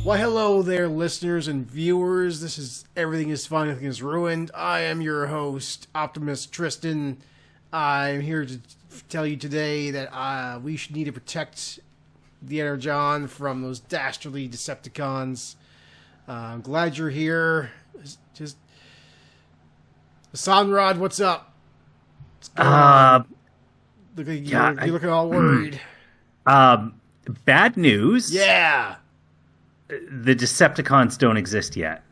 Why, hello there, listeners and viewers. This is Everything is Fine, Nothing is Ruined. I am your host, Optimus Tristan. I'm here to tell you today that we should need to protect the Energon from those dastardly Decepticons. I'm glad you're here. Just Hassan Rod, what's up? Look like you're looking all worried. Bad news. Yeah. The Decepticons don't exist yet.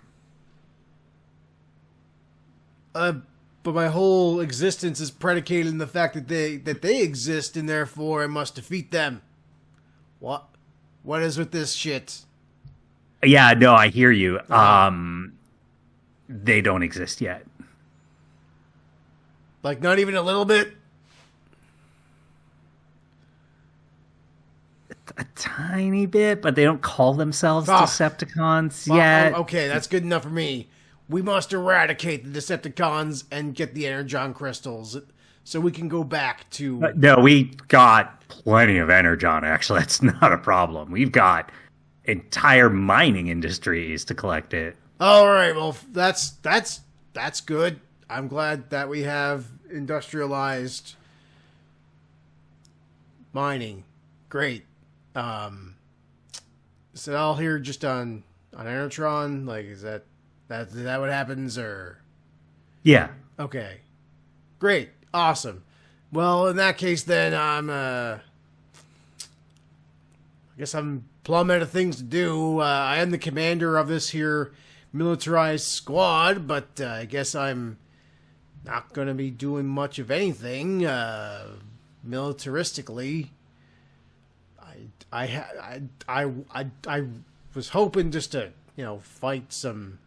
But my whole existence is predicated on the fact that they exist, and therefore I must defeat them. What is with this shit? Yeah, no, I hear you. They don't exist yet. Like, not even a little bit? A tiny bit, but they don't call themselves Decepticons yet. Okay, that's good enough for me. We must eradicate the Decepticons and get the Energon crystals so we can go back to... No, we got plenty of Energon, actually. That's not a problem. We've got entire mining industries to collect it. All right, well, that's good. I'm glad that we have industrialized mining. Great. Is it all here just on Enertron? Like, is that what happens, or? Yeah. Okay. Great. Awesome. Well, in that case, then I guess I'm plumb out of things to do. I am the commander of this here militarized squad, but I guess I'm not going to be doing much of anything militaristically. I was hoping just to, fight some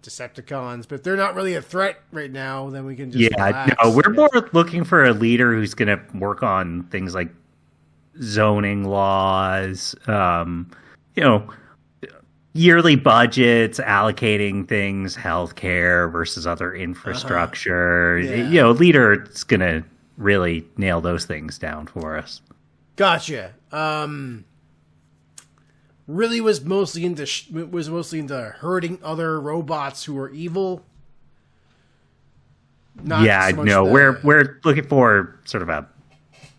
Decepticons, but if they're not really a threat right now, then we can just relax. No, we're more looking for a leader who's going to work on things like zoning laws, yearly budgets, allocating things, healthcare versus other infrastructure. Yeah. Leader is going to really nail those things down for us. Gotcha. Really was mostly into hurting other robots who are evil. We're looking for sort of a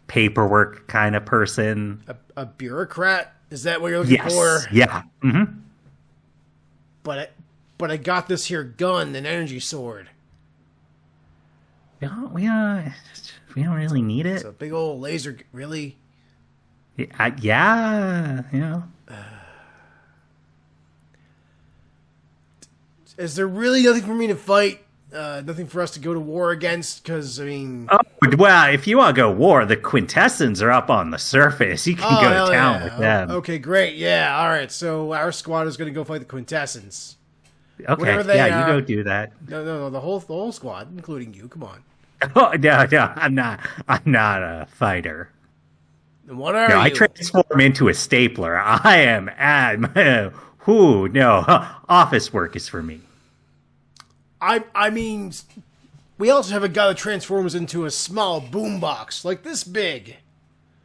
paperwork kind of person. A bureaucrat? Is that what you're looking for? Yeah. Mm-hmm. But I got this here gun, an energy sword. We don't really need it. It's a big old laser, really. Yeah. Is there really nothing for me to fight? Nothing for us to go to war against? Because, I mean... Oh, well, if you want to go war, the Quintessence are up on the surface. You can go to town with them. Okay, great. Yeah, all right. So our squad is going to go fight the Quintessence. Okay, you go do that. No, the whole squad, including you. Come on. Oh, no, I'm not a fighter. And what are you? I transform into a stapler. I am office work is for me. I mean, we also have a guy that transforms into a small boombox, like this big.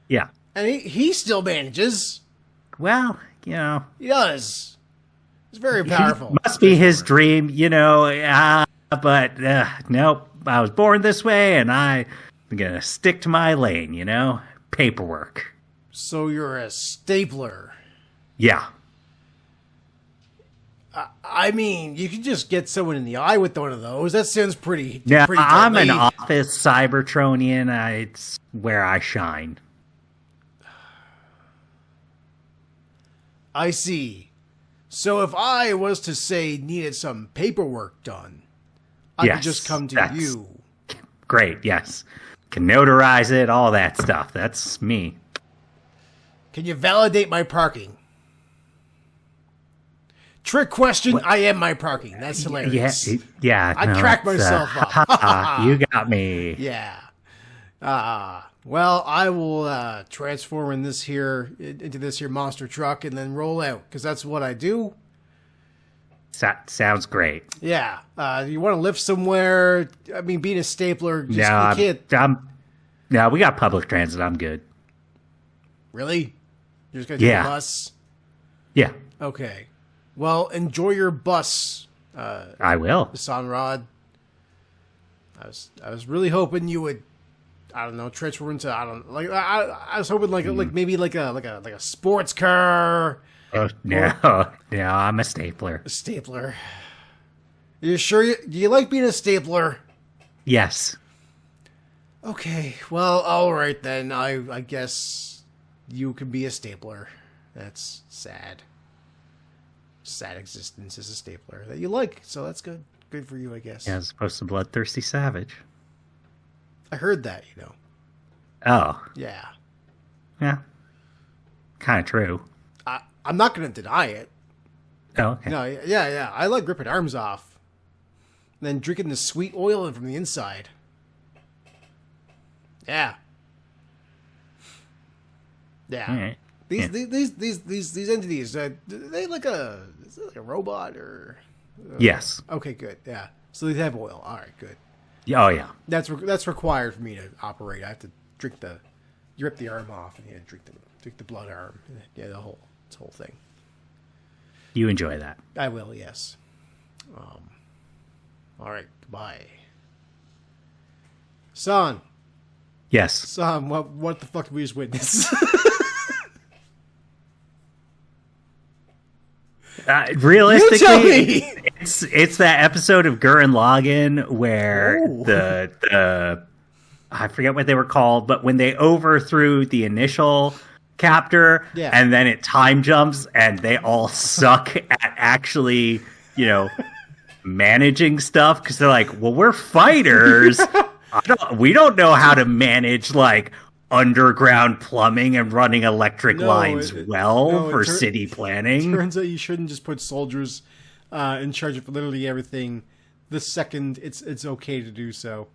Yeah. And he still manages. Well, He does. He's very powerful. Must be his dream, but nope. I was born this way, and I'm going to stick to my lane, paperwork. So you're a stapler. Yeah. I mean, you could just get someone in the eye with one of those. That sounds pretty. Yeah, pretty I'm deadly. an office Cybertronian. It's where I shine. I see. So if I was to say needed some paperwork done, I could just come to you. Great, yes. Can notarize it, all that stuff. That's me. Can you validate my parking? Trick question, what? I am my parking. That's hilarious. Yeah. I cracked myself up. You got me. Yeah. Well, I will transform into this here monster truck and then roll out, because that's what I do. Sounds great. Yeah. You want to live somewhere? I mean, being a stapler, you can't. No, we got public transit. I'm good. Really? You're just going to take a bus? Yeah. Okay. Well, enjoy your bus, I will. Hassan Rod. I was really hoping you would, I don't know, transfer into, I was hoping like maybe like a sports car. Oh, no, I'm a stapler. A stapler. You sure do you like being a stapler? Yes. Okay, well, all right then. I guess you can be a stapler. That's sad. Sad existence as a stapler that you like, so that's good. Good for you, I guess. Yeah, as opposed to Bloodthirsty Savage. I heard that, Oh. Yeah. Yeah. Kind of true. I'm not going to deny it. Oh, okay. No, yeah. I like ripping arms off. And then drinking the sweet oil from the inside. Yeah. Yeah. All right. These entities, they like is it like a robot or? Yes. Okay, good. Yeah. So they have oil. All right, good. Oh, yeah. That's required for me to operate. I have to you rip the arm off and you drink the blood arm. Yeah, this whole thing. You enjoy that. I will, yes. All right, goodbye. Son. Yes. Son, what the fuck did we just witness? Realistically, You tell me! it's that episode of Gurren Lagann where the I forget what they were called, but when they overthrew the initial captor, and then it time jumps and they all suck at actually, managing stuff because they're like, well, we're fighters. We don't know how to manage like underground plumbing and running electric lines for city planning. Turns out you shouldn't just put soldiers in charge of literally everything the second it's okay to do so.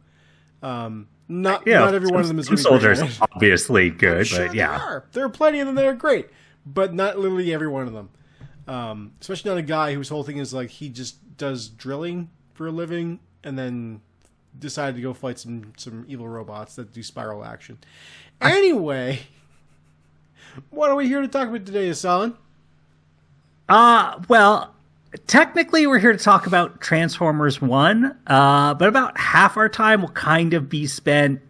Not every one of them is some really soldiers great. Obviously good, Sure but yeah. There are plenty of them that are great, but not literally every one of them. Especially not a guy whose whole thing is like he just does drilling for a living and then decided to go fight some evil robots that do spiral action. Anyway, what are we here to talk about today, Hassan? Well, technically we're here to talk about Transformers 1, but about half our time will kind of be spent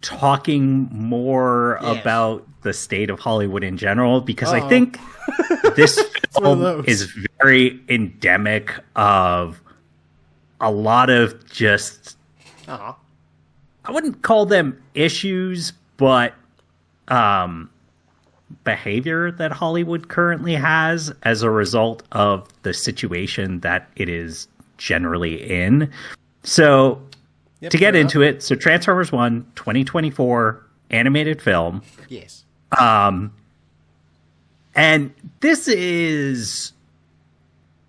talking more about the state of Hollywood in general, because I think this film is very endemic of a lot of just, I wouldn't call them issues, but behavior that Hollywood currently has as a result of the situation that it is generally in. So to get into it, so Transformers 1, 2024 animated film. Yes. And this is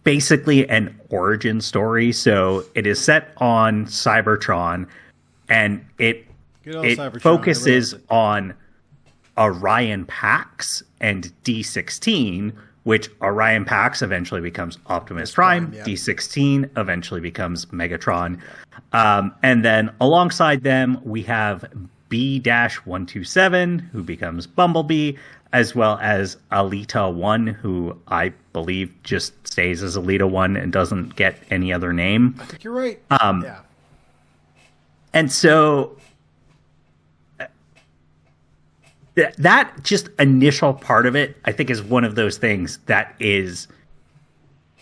basically an origin story. So it is set on Cybertron, and it focuses on Orion Pax and D16, which Orion Pax eventually becomes Optimus Prime, D16 eventually becomes Megatron. And then alongside them, we have B-127, who becomes Bumblebee, as well as Alita 1, who I believe just stays as Alita 1 and doesn't get any other name. I think you're right. And so that just initial part of it, I think, is one of those things that is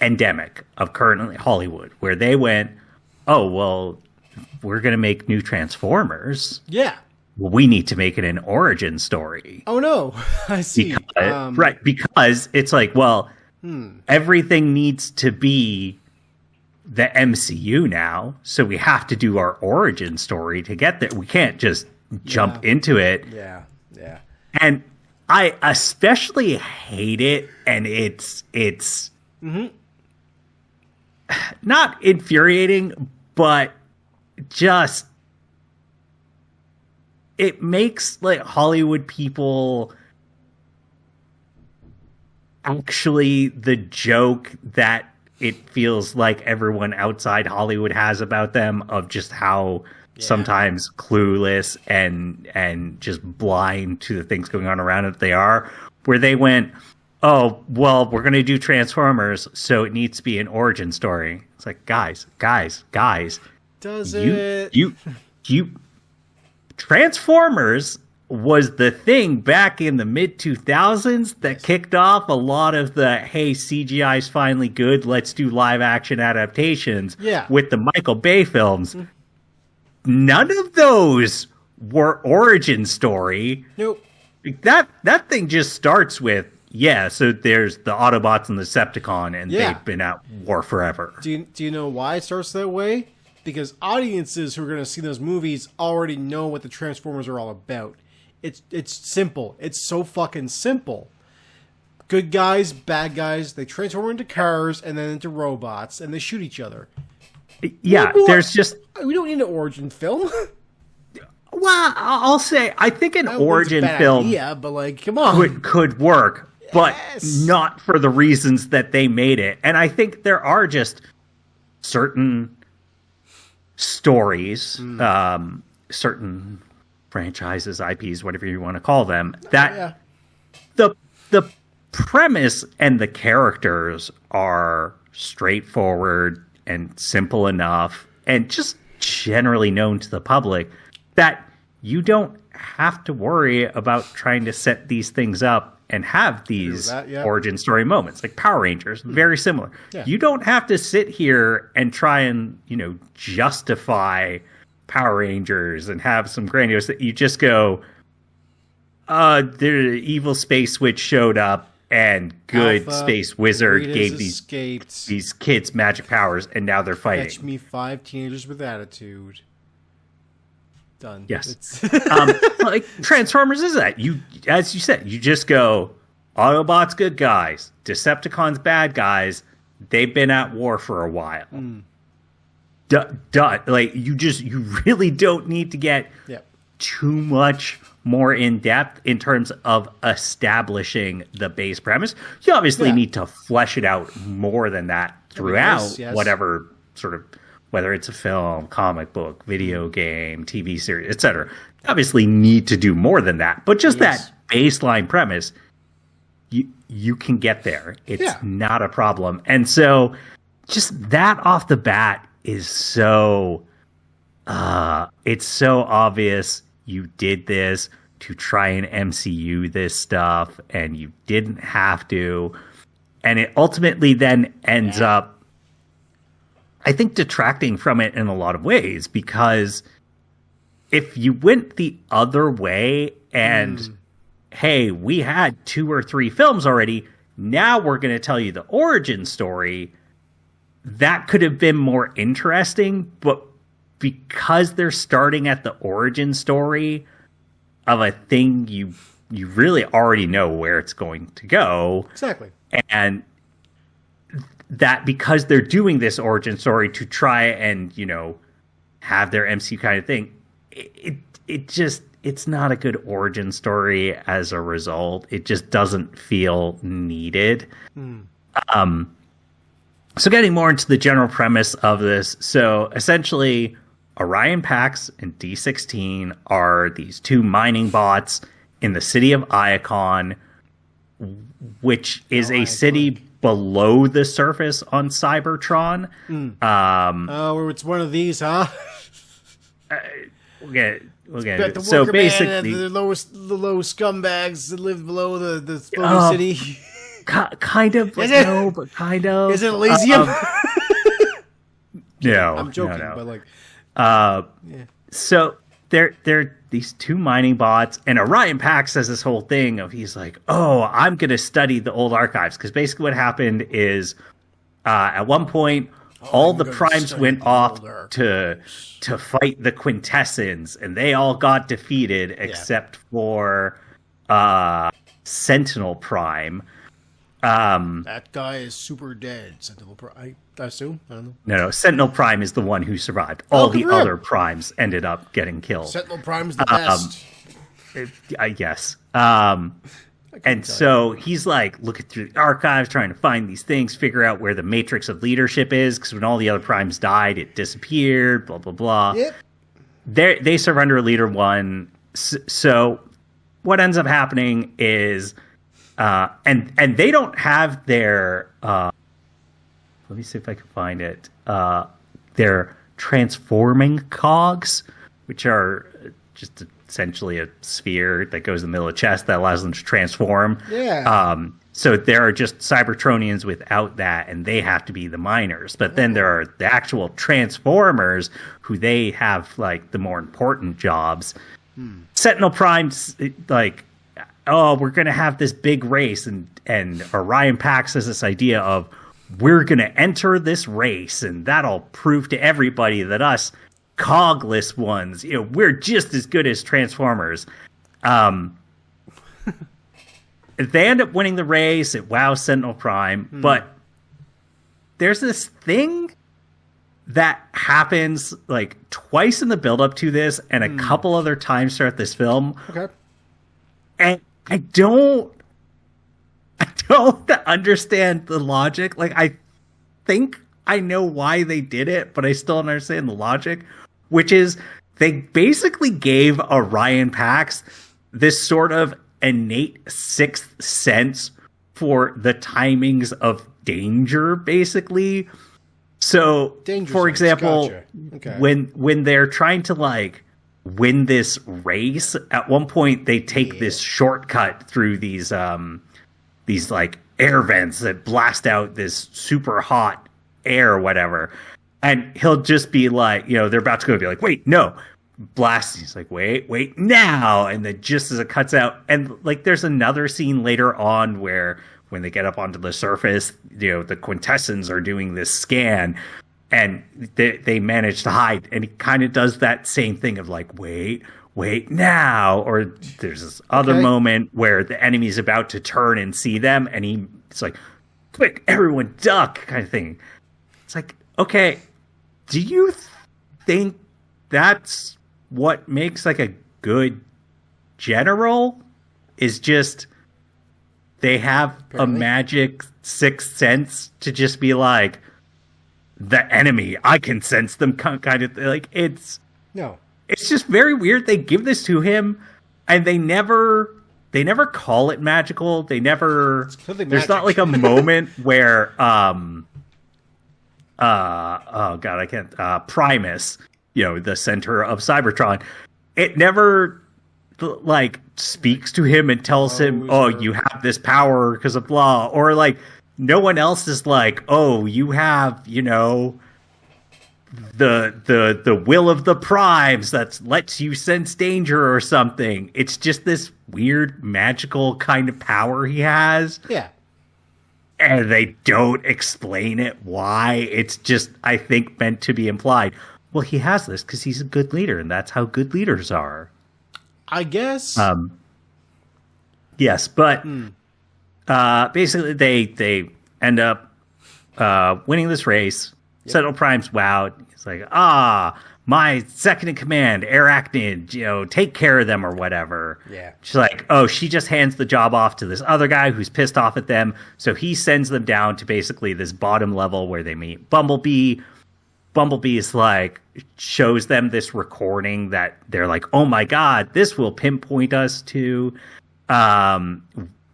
endemic of currently Hollywood, where they went, oh, well, we're going to make new Transformers. Yeah. Well, we need to make it an origin story. Oh, no. I see. Right, because it's like, well, everything needs to be the MCU now, so we have to do our origin story to get there. We can't just jump into it. Yeah. And I especially hate it, and it's not infuriating, but just it makes like Hollywood people actually the joke that it feels like everyone outside Hollywood has about them, of just how sometimes clueless and just blind to the things going on around it they are, where they went, oh, well, we're going to do Transformers, so it needs to be an origin story. It's like, guys. You Transformers was the thing back in the mid-2000s that kicked off a lot of the, hey, CGI's finally good, let's do live-action adaptations with the Michael Bay films. None of those were origin story. Nope. That thing just starts with, so there's the Autobots and the Decepticon, and they've been at war forever. Do you know why it starts that way? Because audiences who are going to see those movies already know what the Transformers are all about. It's simple. It's so fucking simple. Good guys, bad guys, they transform into cars and then into robots, and they shoot each other. Yeah, there's just... We don't need an origin film. Well, I'll say, I think an origin film... Yeah, but like, come on. Could work, but not for the reasons that they made it. And I think there are just certain stories, certain franchises, IPs, whatever you want to call them, that the premise and the characters are straightforward and simple enough and just generally known to the public that you don't have to worry about trying to set these things up and have these origin story moments. Like Power Rangers, very similar. Yeah. You don't have to sit here and try and, justify Power Rangers and have some grandiose... You just go, the evil space switch showed up and good Alpha, space wizard gave these kids magic powers and now they're fighting. Catch me 5 teenagers with attitude. Done. Yes. Like Transformers is that. As you said, you just go, Autobots good guys, Decepticons bad guys, they've been at war for a while. Like you really don't need to get too much more in depth in terms of establishing the base premise. You obviously need to flesh it out more than that throughout whatever sort of, whether it's a film, comic book, video game, TV series, etc. Obviously need to do more than that, but just that baseline premise, you can get there. It's not a problem. And so just that off the bat is so it's so obvious you did this to try and MCU this stuff and you didn't have to, and it ultimately then ends up, I think, detracting from it in a lot of ways, because if you went the other way and hey, we had 2 or 3 films already, now we're going to tell you the origin story, that could have been more interesting, but because they're starting at the origin story of a thing you really already know where it's going to go. Exactly. And that because they're doing this origin story to try and, have their MCU kind of thing, it's not a good origin story as a result. It just doesn't feel needed. So getting more into the general premise of this. So essentially, Orion Pax and D16 are these 2 mining bots in the city of Iacon, which is a city below the surface on Cybertron. It's one of these, huh? We'll get it. So basically, the low scumbags that live below the floating city. Kind of, but no, but kind of. Is it Elysium? No, I'm joking, no. but like, So they're these 2 mining bots, and Orion Pax has this whole thing of he's like, oh, I'm going to study the old archives, because basically what happened is at one point all the primes went off to fight the Quintessence, and they all got defeated except for Sentinel Prime. That guy is super dead. Sentinel Prime, I assume. I don't know. No. Sentinel Prime is the one who survived. All the other primes ended up getting killed. Sentinel Prime's the best. I guess. And so he's like looking through the archives, trying to find these things, figure out where the matrix of leadership is, because when all the other primes died, it disappeared, blah, blah, blah. Yep. They surrender Leader 1. So what ends up happening is And they don't have their let me see if I can find it. Their transforming cogs, which are just essentially a sphere that goes in the middle of the chest that allows them to transform. Yeah. So there are just Cybertronians without that, and they have to be the miners. But then there are the actual Transformers, who they have like the more important jobs. Sentinel Prime's like, oh, we're going to have this big race, and Orion Pax has this idea of, we're going to enter this race, and that'll prove to everybody that us cogless ones, we're just as good as Transformers. They end up winning the race. It wows Sentinel Prime, but there's this thing that happens like twice in the build-up to this, and a couple other times throughout this film. Okay. And I don't understand the logic. Like, I think I know why they did it, but I still don't understand the logic, which is they basically gave Orion Pax this sort of innate sixth sense for the timings of danger, basically. So, for example, when they're trying to like win this race, at one point they take this shortcut through these like air vents that blast out this super hot air or whatever, and he'll just be like, they're about to go, be like, wait, no, blast. He's like, wait now, and then just as it cuts out, and like there's another scene later on where when they get up onto the surface, the quintessence are doing this scan, and they manage to hide, and he kind of does that same thing of like, wait now. Or there's this other moment where the enemy's about to turn and see them, and it's like, quick, everyone duck, kind of thing. It's like, okay, do you think that's what makes like a good general? Is just they have a magic sixth sense to just be like, the enemy, I can sense them, kind of like, it's just very weird. They give this to him, and they never call it magical. They never, there's not like a moment where oh god, I can't, Primus, the center of Cybertron, it never like speaks to him and tells him, you have this power because of blah, or like no one else is like, oh, you have, the will of the primes that lets you sense danger or something. It's just this weird magical kind of power he has. Yeah. And they don't explain it why. It's just, I think, meant to be implied. Well, he has this because he's a good leader, and that's how good leaders are. I guess. Yes, but basically they end up winning this race. Yep. Sentinel Prime's wowed. He's like, my second in command, Arachnid, take care of them or whatever. Yeah. She's like, she just hands the job off to this other guy who's pissed off at them. So he sends them down to basically this bottom level where they meet Bumblebee. Bumblebee is like, shows them this recording that they're like, oh my god, this will pinpoint us to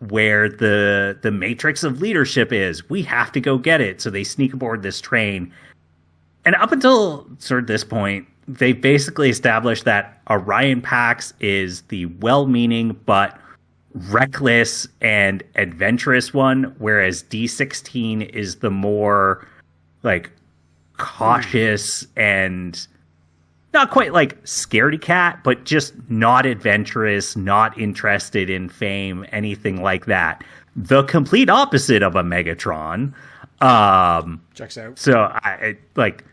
where the matrix of leadership is. We have to go get it. So they sneak aboard this train. And up until sort of this point, they basically established that Orion Pax is the well-meaning but reckless and adventurous one, whereas D16 is the more like cautious and not quite like scaredy cat, but just not adventurous, not interested in fame, anything like that. The complete opposite of a Megatron. Checks out. So I like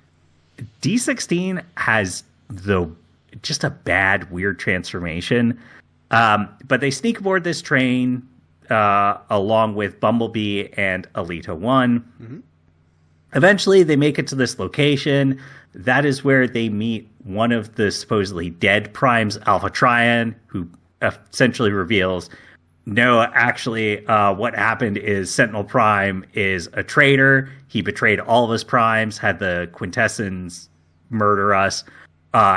D16 has just a bad, weird transformation. But they sneak aboard this train along with Bumblebee and Alita 1. Mm-hmm. Eventually, they make it to this location. That is where they meet one of the supposedly dead primes, Alpha Trion, who essentially reveals, no, actually, what happened is Sentinel Prime is a traitor. He betrayed all of his primes, had the Quintessence murder us.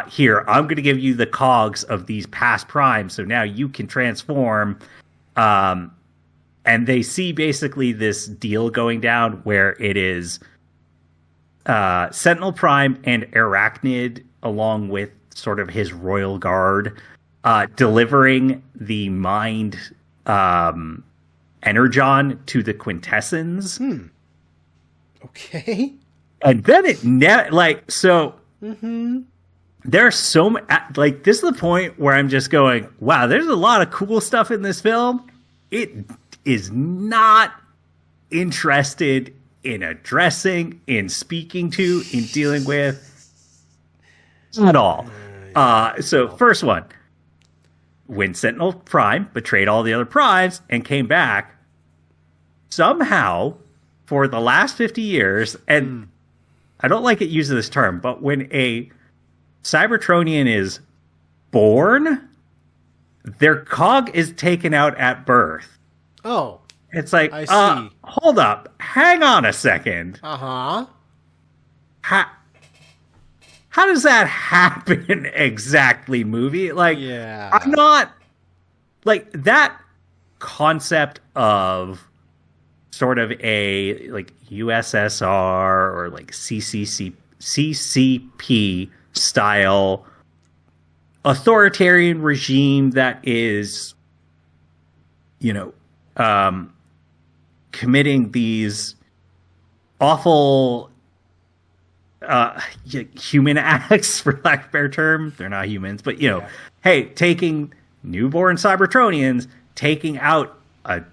Here, I'm going to give you the cogs of these past primes, so now you can transform. and they see basically this deal going down where it is Sentinel Prime and Arachnid, along with sort of his royal guard, delivering the mind energon to the Quintessence. Okay. And then there's so much, like, this is the point where I'm just going, wow, there's a lot of cool stuff in this film. It is not interested in addressing, in speaking to, in dealing with at all. So first one, when Sentinel Prime betrayed all the other primes and came back, somehow for the last 50 years, and I don't like it using this term, but when a Cybertronian is born, their cog is taken out at birth. Oh. It's like, I see. Hold up. Hang on a second. Uh-huh. How does that happen exactly, movie? Like, yeah. I'm not... Like, that concept of sort of a, like, USSR or, like, CCP style authoritarian regime that is, committing these awful human acts, for lack of a better term. They're not humans, but hey, taking newborn Cybertronians, taking out a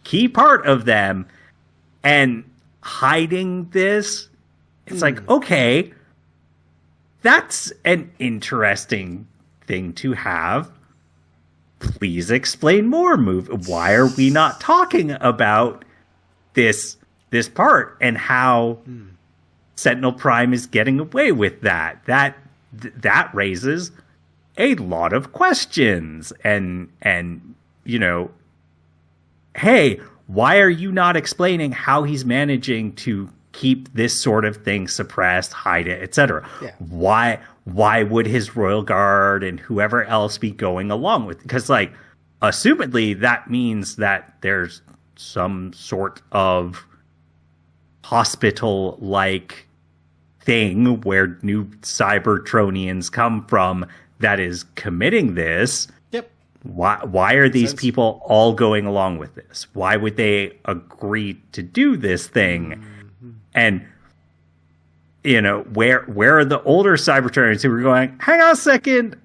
key part of them and hiding this. It's like, okay, that's an interesting thing to have. Please explain more. Why are we not talking about this part and how Sentinel Prime is getting away with that? That raises a lot of questions. And hey, why are you not explaining how he's managing to keep this sort of thing suppressed, hide it, etc.? Yeah. Why would his royal guard and whoever else be going along with it? Because, like, assumedly that means that there's some sort of hospital-like thing where new Cybertronians come from that is committing this. Yep. Why are these people all going along with this? Why would they agree to do this thing? And where are the older Cybertronians who were going, hang on a second,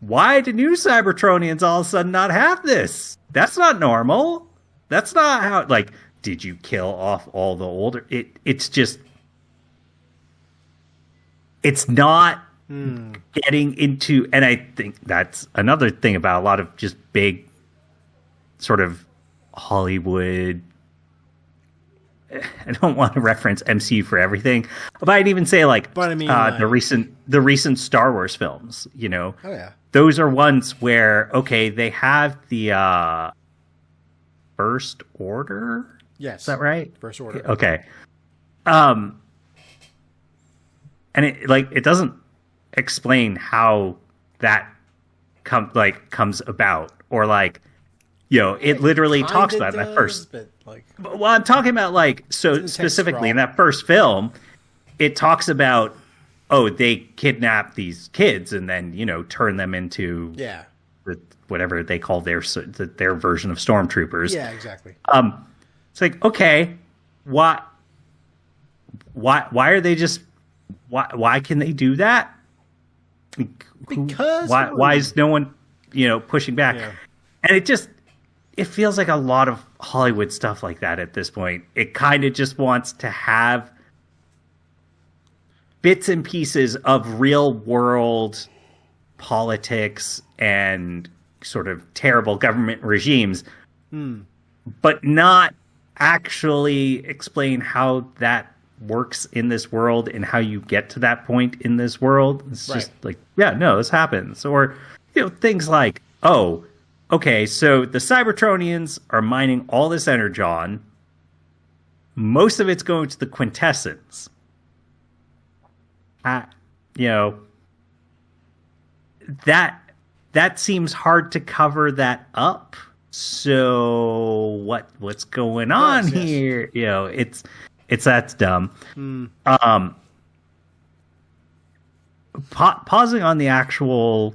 why do new Cybertronians all of a sudden not have this? That's not normal. That's not how, like, did you kill off all the older? It's just, it's not getting into, and I think that's another thing about a lot of just big sort of Hollywood. I don't want to reference MCU for everything, but I'd even say the recent Star Wars films. Oh yeah, those are ones where they have the First Order. Yes, is that right? First Order. Okay, and it doesn't explain how that comes about, or it literally talks about it in that first. Well, I'm talking about specifically in that first film, it talks about they kidnap these kids and then turn them into whatever they call their version of stormtroopers. Yeah, exactly. It's like, okay, why are they just why can they do that? Because why is no one pushing back? Yeah. And it feels like a lot of Hollywood stuff like that at this point. It kind of just wants to have bits and pieces of real world politics and sort of terrible government regimes, but not actually explain how that works in this world and how you get to that point in this world. It's just like, yeah, no, this happens. Or, things like, okay, so the Cybertronians are mining all this energon. Most of it's going to the Quintessence. That seems hard to cover that up so what's going on here? You know, it's that's dumb. Pausing on the actual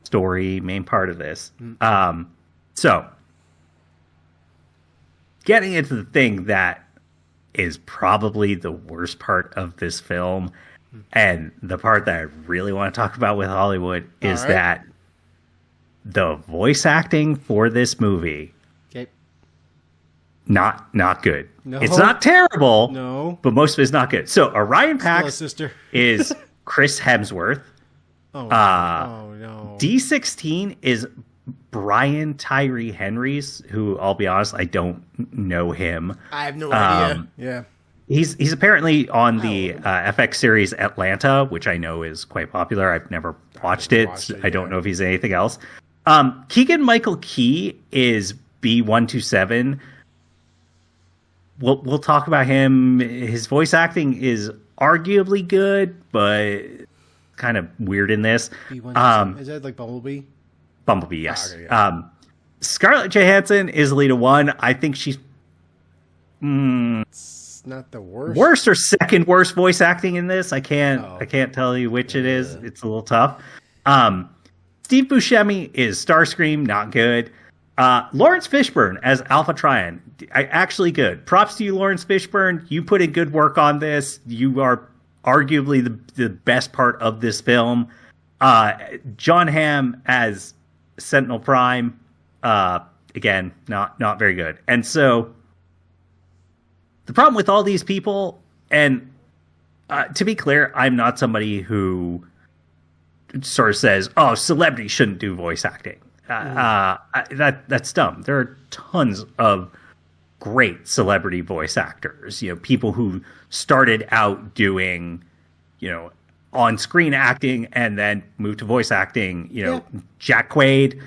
story, main part of this. So getting into the thing that is probably the worst part of this film, and the part that I really want to talk about with Hollywood is that the voice acting for this movie, not good. No. It's not terrible, but most of it's not good. So Orion Pax is Chris Hemsworth. No. D16 is Brian Tyree Henrys, who I'll be honest, I don't know him. I have no idea. Yeah. He's apparently on the FX series Atlanta, which I know is quite popular. I've never watched it. I don't know if he's anything else. Keegan-Michael Key is B127. We'll talk about him. His voice acting is arguably good, but kind of weird in this. B127. Is that like Bumblebee? Bumblebee, yes. Okay, yeah. Scarlett Johansson is Lita 1. I think she's it's not the worst or second worst voice acting in this. I can't tell you which it is. It's a little tough. Steve Buscemi is Starscream, not good. Lawrence Fishburne as Alpha Trion, actually good. Props to you, Lawrence Fishburne. You put in good work on this. You are arguably the best part of this film. John Hamm as Sentinel Prime, again, not very good. And so the problem with all these people, and to be clear, I'm not somebody who sort of says, "Oh, celebrities shouldn't do voice acting." That's dumb. There are tons of great celebrity voice actors. You know, people who started out doing, you know, on-screen acting and then moved to voice acting. You know, Jack Quaid,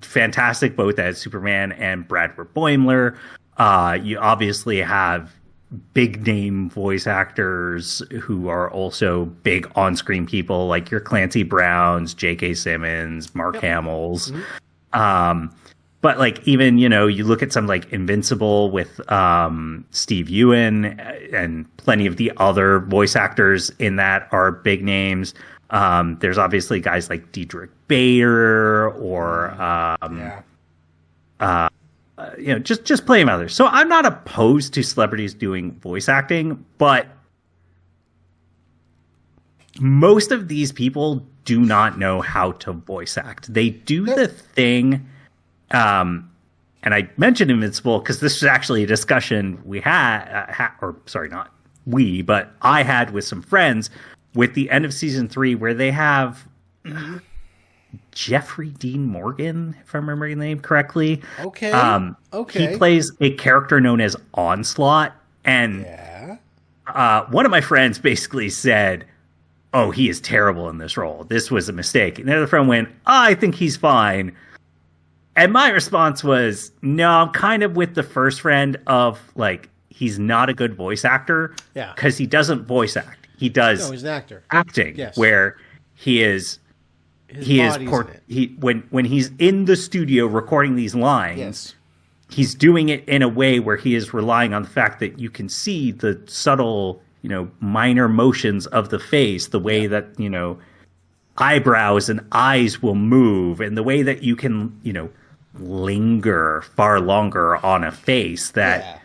fantastic both as Superman and Bradford Boimler. You obviously have big name voice actors who are also big on-screen people, like your Clancy Browns, J.K. Simmons, Mark Hamill's. But like, even, you know, you look at some like Invincible with Steve Ewan, and plenty of the other voice actors in that are big names. There's obviously guys like Diedrich Bader or you know, just plenty of others. So I'm not opposed to celebrities doing voice acting, but most of these people do not know how to voice act. They do the thing. And I mentioned Invincible because this was actually a discussion we had, but I had with some friends with the end of season 3, where they have Jeffrey Dean Morgan, if I'm remembering the name correctly. Okay. He plays a character known as Onslaught, and one of my friends basically said, "Oh, he is terrible in this role. This was a mistake." And the other friend went, "I think he's fine." And my response was, no, I'm kind of with the first friend of, like, he's not a good voice actor. Yeah. Because he doesn't voice act. He does he's an actor. Acting. Yes. Where he is when he's in the studio recording these lines, he's doing it in a way where he is relying on the fact that you can see the subtle, you know, minor motions of the face, the way that, you know, eyebrows and eyes will move, and the way that you can, you know, linger far longer on a face that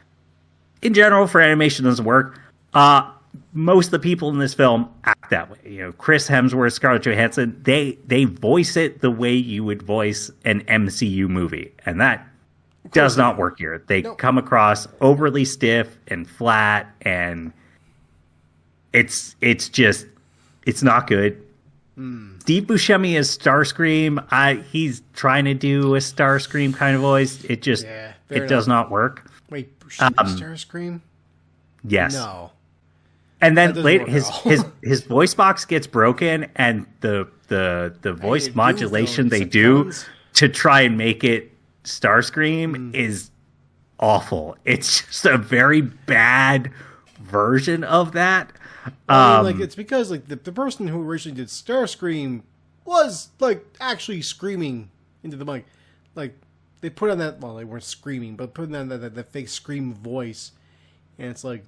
in general for animation doesn't work. Most of the people in this film act that way. You know, Chris Hemsworth, Scarlett Johansson, they voice it the way you would voice an MCU movie, and that does not work here. They come across overly stiff and flat, and it's not good. Steve Buscemi is Starscream. He's trying to do a Starscream kind of voice. It just does not work. Wait, Buscemi Starscream? Yes. No. And then later, his voice box gets broken, and the voice modulation they do to try and make it Starscream is awful. It's just a very bad version of that. Like, it's because like the person who originally did Starscream was like actually screaming into the mic. Like, they put on that, well, they weren't screaming, but putting on that fake scream voice. And it's like,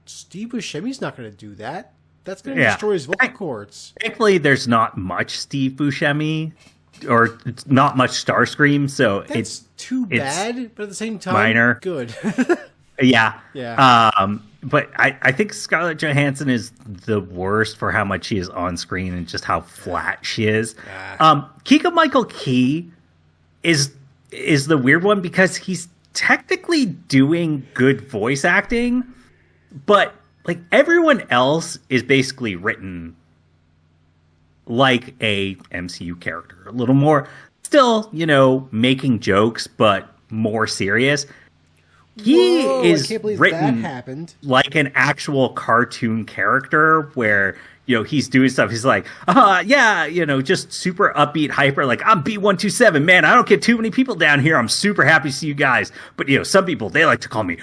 Steve Buscemi's not going to do that. That's going to destroy his vocal cords. Thankfully, there's not much Steve Buscemi, or not much Starscream, so it's too bad, but at the same time, minor. Good. Yeah. Yeah. But I think Scarlett Johansson is the worst for how much she is on screen and just how flat she is. Keegan-Michael Key is the weird one because he's technically doing good voice acting, but like everyone else is basically written like a MCU character, a little more still, making jokes, but more serious. He is written like an actual cartoon character where, he's doing stuff. He's like, just super upbeat, hyper. Like, I'm B127, man. I don't get too many people down here. I'm super happy to see you guys. But, some people, they like to call me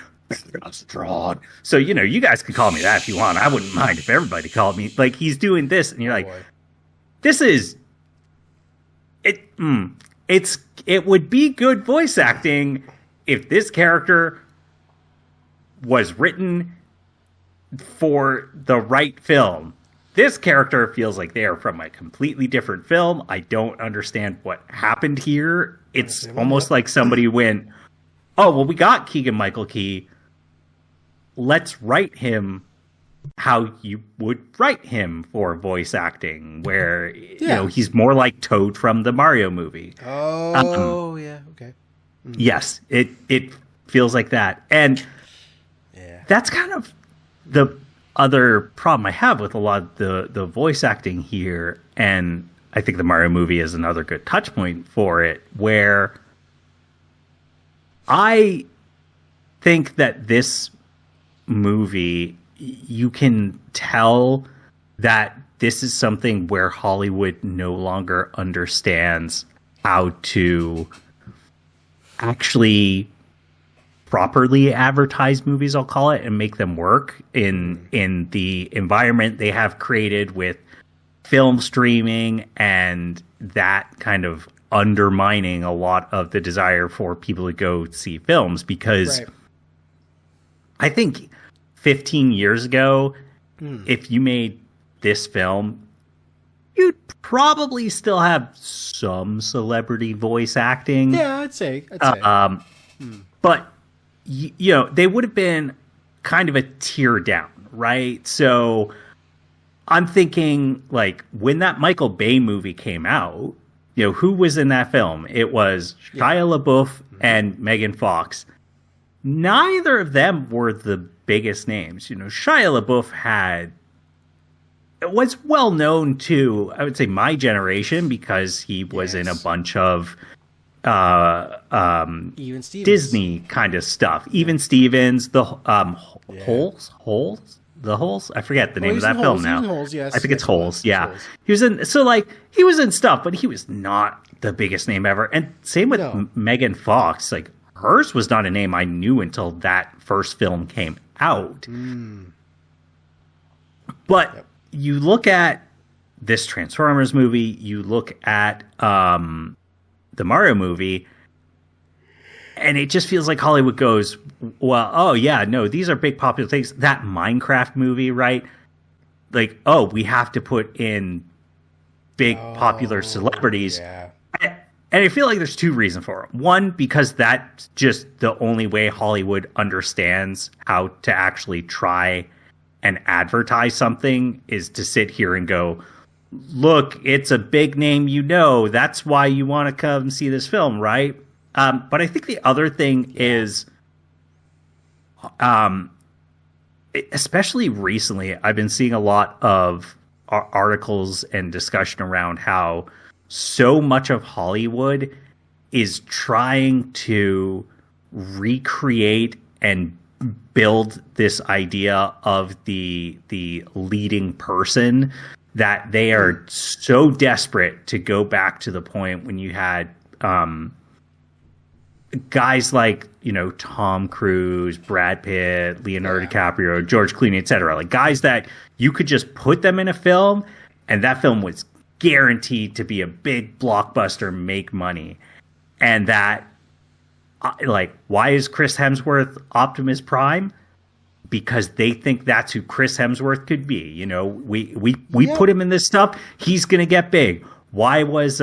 strong. So, you guys can call me that if you want. I wouldn't mind if everybody called me. Like, he's doing this. And you're like, this is it. It would be good voice acting if this character was written for the right film. This character feels like they are from a completely different film. I don't understand what happened here. It's almost like somebody went, oh, well, we got Keegan-Michael Key. Let's write him how you would write him for voice acting, where he's more like Toad from the Mario movie. Oh, yeah, okay. Mm-hmm. Yes, it feels like that. And that's kind of the other problem I have with a lot of the voice acting here. And I think the Mario movie is another good touch point for it, where I think that this movie, you can tell that this is something where Hollywood no longer understands how to actually properly advertise movies, I'll call it, and make them work in the environment they have created with film streaming, and that kind of undermining a lot of the desire for people to go see films. Because I think 15 years ago, if you made this film, you'd probably still have some celebrity voice acting. Yeah, I'd say. But, they would have been kind of a tier down, right? So I'm thinking, like, when that Michael Bay movie came out, who was in that film? It was Shia LaBeouf and Megan Fox. Neither of them were the biggest names. Shia LaBeouf was well known to, I would say, my generation, because he was in a bunch of even Disney kind of stuff. Even Stevens, the Holes. I forget the name of that film now. Holes, yes. I think it's Holes. Yeah, Holes. He was in. So he was in stuff, but he was not the biggest name ever. And same with Megan Fox. Like, hers was not a name I knew until that first film came out. But you look at this Transformers movie, you look at the Mario movie, and it just feels like Hollywood goes, well, oh yeah, no, these are big popular things. That Minecraft movie, right? Like, oh, we have to put in big popular celebrities. Yeah. And I feel like there's two reasons for it. One, because that's just the only way Hollywood understands how to actually try and advertise something, is to sit here and go, look, it's a big name, that's why you want to come see this film, right? But I think the other thing is, especially recently, I've been seeing a lot of articles and discussion around how so much of Hollywood is trying to recreate and build this idea of the leading person, that they are so desperate to go back to the point when you had guys like, Tom Cruise, Brad Pitt, Leonardo DiCaprio, George Clooney, etc. Like, guys that you could just put them in a film and that film was guaranteed to be a big blockbuster, make money. And that, like, why is Chris Hemsworth Optimus Prime? Because they think that's who Chris Hemsworth could be. You know, we put him in this stuff, he's gonna get big. Why was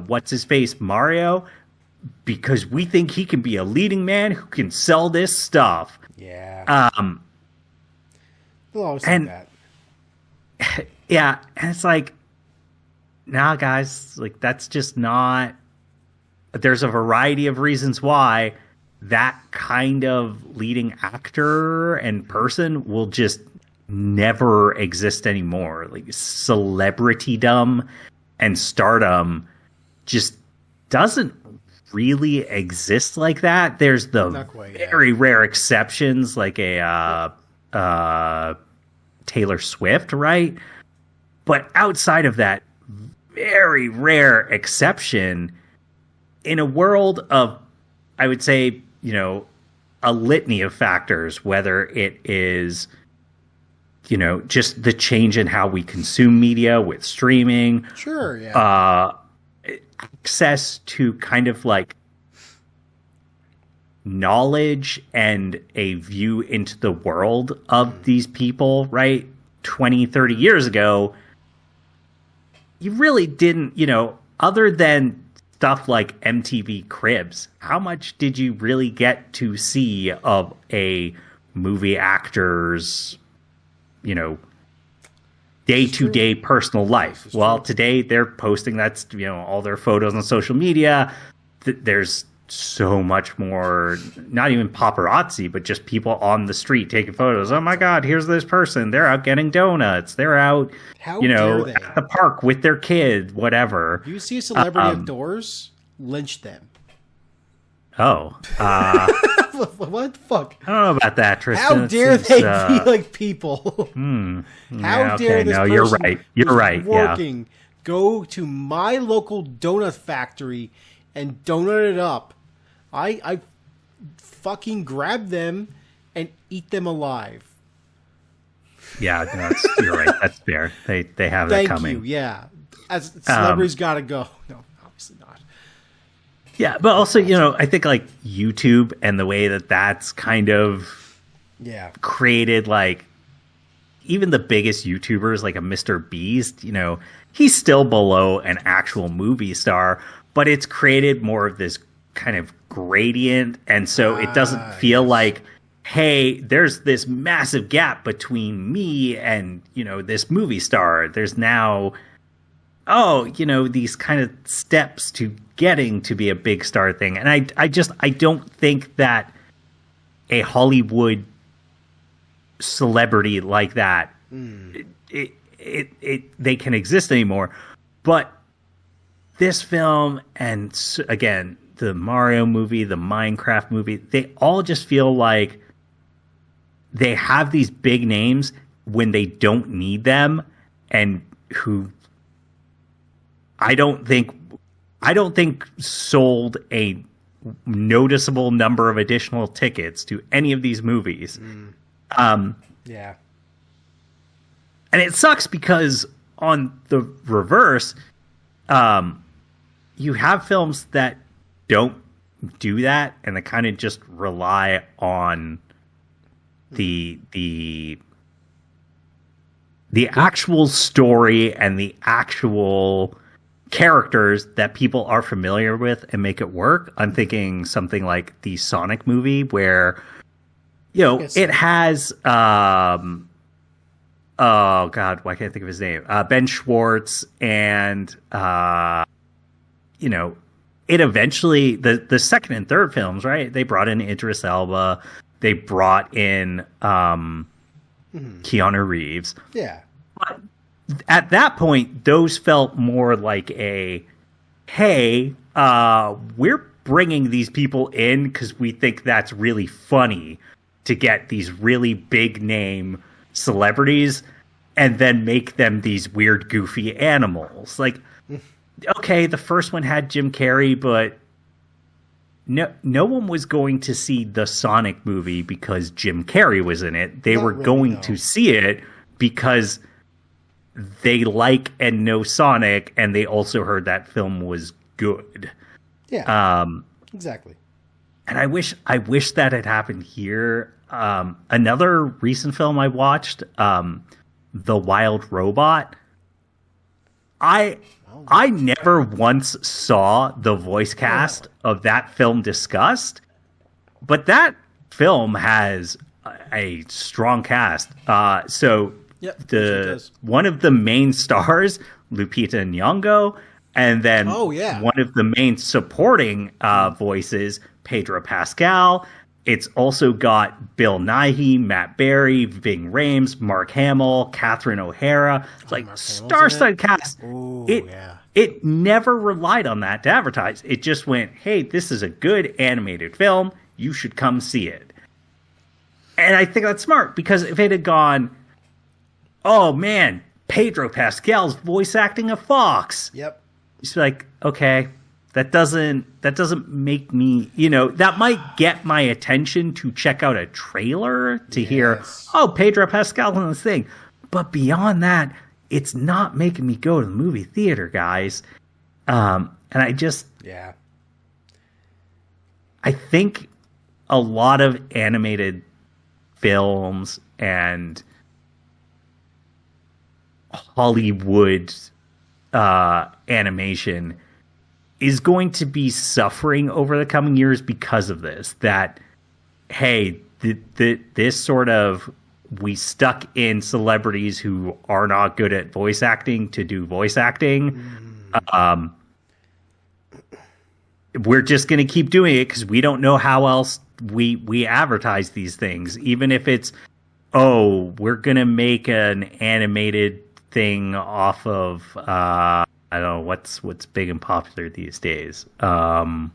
what's his face, Mario? Because we think he can be a leading man who can sell this stuff. Yeah. They'll always say that. Yeah, and it's like, nah, guys, like, that's just not. There's a variety of reasons why that kind of leading actor and person will just never exist anymore. Like, celebritydom and stardom just doesn't really exist like that. There's the very rare exceptions, like a Taylor Swift, right? But outside of that very rare exception, in a world of, I would say, you know, a litany of factors, whether it is, you know, just the change in how we consume media with streaming. Sure, yeah. Access to kind of like knowledge and a view into the world of these people, right? 20, 30 years ago, you really didn't, you know, other than stuff like MTV Cribs, how much did you really get to see of a movie actor's, you know, day-to-day personal life? Well, today they're posting that's, you know, all their photos on social media. There's so much more, not even paparazzi, but just people on the street taking photos. Oh my God, here's this person. They're out getting donuts. They're out, you know, at the park with their kid, whatever. You see a celebrity outdoors, lynch them. Oh. What the fuck? I don't know about that, Tristan. How dare they be like people? How dare this person you're right. You're right. Working, go to my local donut factory and donut it up. I fucking grab them and eat them alive. Yeah, no, you're right. That's fair. They have that coming. Thank you. Yeah, as celebrities gotta go. No, obviously not. Yeah, but also, you know, I think like YouTube and the way that that's kind of created, like, even the biggest YouTubers, like a Mr. Beast, you know, he's still below an actual movie star, but it's created more of this kind of gradient, and so it doesn't feel like, hey, there's this massive gap between me and, you know, this movie star. There's now, oh, you know, these kind of steps to getting to be a big star thing. And I don't think that a Hollywood celebrity like that, they can exist anymore. But this film, and again, the Mario movie, the Minecraft movie, they all just feel like they have these big names when they don't need them, and who I don't think sold a noticeable number of additional tickets to any of these movies. Yeah. And it sucks because on the reverse, you have films that don't do that, and they kind of just rely on the actual story and the actual characters that people are familiar with and make it work. I'm thinking something like the Sonic movie, where, you know, it has oh God, why can't I think of his name? Ben Schwartz, and you know, it eventually, the second and third films, right? They brought in Idris Elba, they brought in Keanu Reeves. Yeah. But at that point, those felt more like a, hey, we're bringing these people in because we think that's really funny to get these really big name celebrities and then make them these weird, goofy animals. Like, okay, the first one had Jim Carrey, but no one was going to see the Sonic movie because Jim Carrey was in it. They were going to see it because they like and know Sonic, and they also heard that film was good. Yeah. Exactly. And I wish that had happened here. Another recent film I watched, The Wild Robot. I never once saw the voice cast of that film discussed, but that film has a strong cast. One of the main stars, Lupita Nyong'o, and then one of the main supporting voices, Pedro Pascal. It's also got Bill Nighy, Matt Berry, Ving Rhames, Mark Hamill, Catherine O'Hara. It's like star-studded cast. Ooh, it never relied on that to advertise. It just went, hey, this is a good animated film. You should come see it. And I think that's smart, because if it had gone, oh man, Pedro Pascal's voice acting a fox. Yep. It's like, okay, that doesn't make me, that might get my attention to check out a trailer to hear, oh, Pedro Pascal on this thing. But beyond that, it's not making me go to the movie theater, guys. And I think a lot of animated films and Hollywood animation is going to be suffering over the coming years because of this. That, hey, this sort of, we stuck in celebrities who are not good at voice acting to do voice acting. We're just going to keep doing it because we don't know how else we advertise these things. Even if it's, we're going to make an animated thing off of, I don't know, what's big and popular these days. The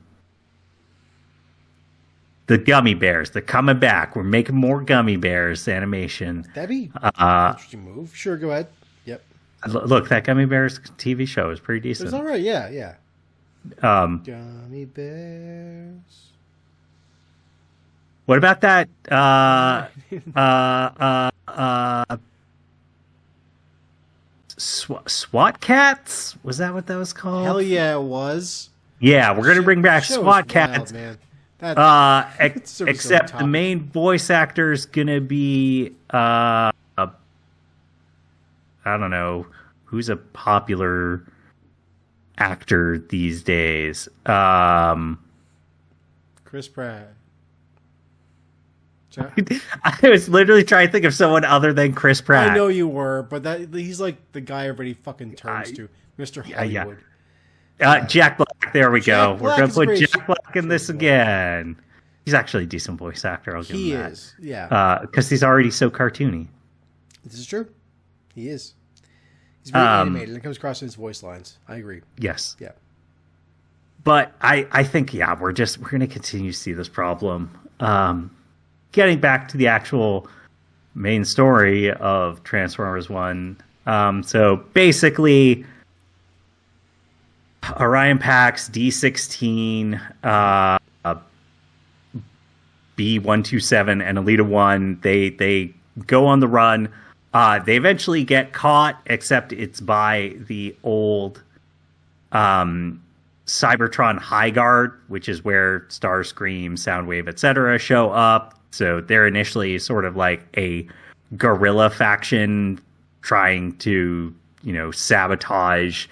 gummy bears, they're coming back. We're making more gummy bears animation. That'd be an interesting move. Sure, go ahead. Yep. Look, that Gummy Bears TV show is pretty decent. It's all right, yeah. Gummy bears. What about that? SWAT Cats? Was that what that was called? Hell yeah, it was. Yeah, we're gonna bring back SWAT Cats. Man. Except the main voice actor is gonna be I don't know who's a popular actor these days. Chris Pratt. I was literally trying to think of someone other than Chris Pratt. I know you were, but he's like the guy everybody fucking turns to, Mr. Hollywood. Jack Black. There we go. Black We're gonna put Jack Black in this again. He's actually a decent voice actor. I'll give him that. He is, yeah. Because he's already so cartoony. This is true. He is. He's very animated, and it comes across in his voice lines. I agree. Yes. Yeah. But I think we're going to continue to see this problem. Getting back to the actual main story of Transformers 1. So basically, Orion Pax, D16, B127, and Elita 1, they go on the run. They eventually get caught, except it's by the old Cybertron High Guard, which is where Starscream, Soundwave, etc. show up. So they're initially sort of like a guerrilla faction trying to, sabotage